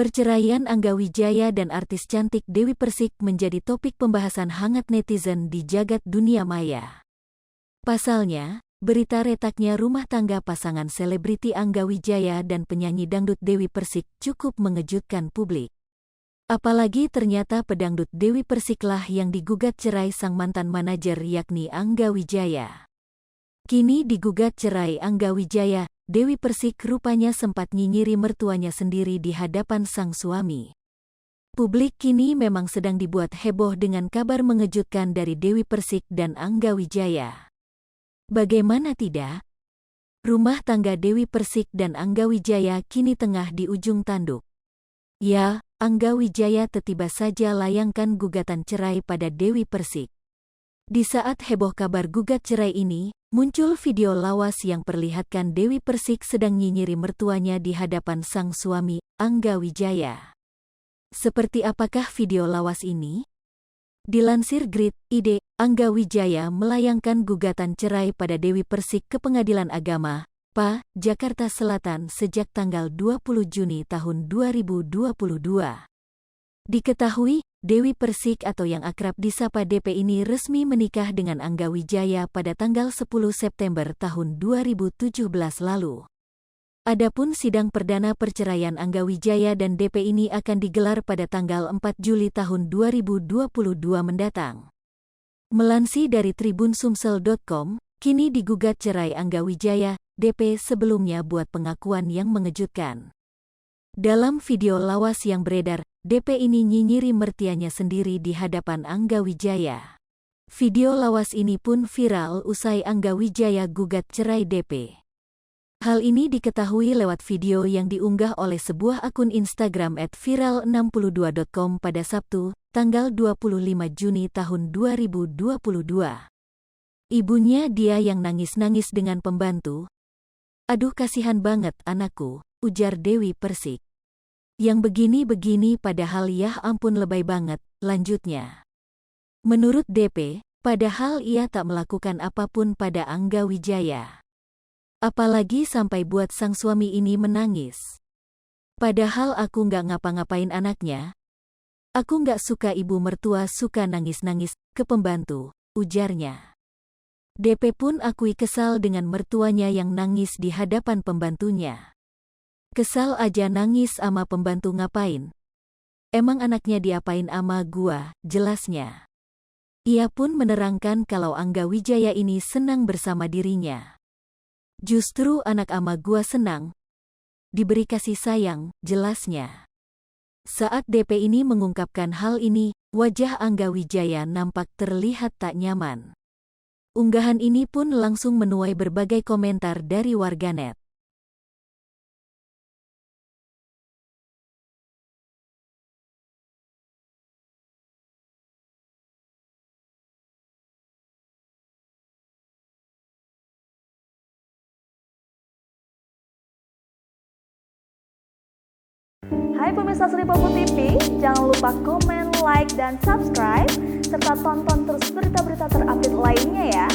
Perceraian Angga Wijaya dan artis cantik Dewi Persik menjadi topik pembahasan hangat netizen di jagat dunia maya. Pasalnya, berita retaknya rumah tangga pasangan selebriti Angga Wijaya dan penyanyi dangdut Dewi Persik cukup mengejutkan publik. Apalagi ternyata pedangdut Dewi Persiklah yang digugat cerai sang mantan manajer yakni Angga Wijaya. Kini digugat cerai Angga Wijaya, Dewi Persik rupanya sempat nyinyiri mertuanya sendiri di hadapan sang suami. Publik kini memang sedang dibuat heboh dengan kabar mengejutkan dari Dewi Persik dan Angga Wijaya. Bagaimana tidak? Rumah tangga Dewi Persik dan Angga Wijaya kini tengah di ujung tanduk. Ya, Angga Wijaya tiba saja layangkan gugatan cerai pada Dewi Persik. Di saat heboh kabar gugat cerai ini, muncul video lawas yang perlihatkan Dewi Persik sedang nyinyiri mertuanya di hadapan sang suami, Angga Wijaya. Seperti apakah video lawas ini? Dilansir Grid.id, Angga Wijaya melayangkan gugatan cerai pada Dewi Persik ke Pengadilan Agama, PA, Jakarta Selatan sejak tanggal 20 Juni tahun 2022. Diketahui, Dewi Persik atau yang akrab disapa DP ini resmi menikah dengan Angga Wijaya pada tanggal 10 September tahun 2017 lalu. Adapun sidang perdana perceraian Angga Wijaya dan DP ini akan digelar pada tanggal 4 Juli tahun 2022 mendatang. Melansir dari tribunsumsel.com, kini digugat cerai Angga Wijaya, DP sebelumnya buat pengakuan yang mengejutkan. Dalam video lawas yang beredar, DP ini nyinyiri mertuanya sendiri di hadapan Angga Wijaya. Video lawas ini pun viral usai Angga Wijaya gugat cerai DP. Hal ini diketahui lewat video yang diunggah oleh sebuah akun Instagram @viral62.com pada Sabtu, tanggal 25 Juni tahun 2022. Ibunya dia yang nangis-nangis dengan pembantu. "Aduh kasihan banget anakku," ujar Dewi Persik. "Yang begini-begini padahal ya ampun lebay banget," lanjutnya. Menurut DP, padahal ia tak melakukan apapun pada Angga Wijaya. Apalagi sampai buat sang suami ini menangis. "Padahal aku nggak ngapa-ngapain anaknya. Aku nggak suka ibu mertua suka nangis-nangis ke pembantu," ujarnya. DP pun akui kesal dengan mertuanya yang nangis di hadapan pembantunya. "Kesal aja nangis ama pembantu ngapain? Emang anaknya diapain ama gua," jelasnya. Ia pun menerangkan kalau Angga Wijaya ini senang bersama dirinya. "Justru anak ama gua senang diberi kasih sayang," jelasnya. Saat DP ini mengungkapkan hal ini, wajah Angga Wijaya nampak terlihat tak nyaman. Unggahan ini pun langsung menuai berbagai komentar dari warganet. Hai pemirsa Sri Popo TV, jangan lupa komen, like, dan subscribe, serta tonton terus berita-berita terupdate lainnya ya.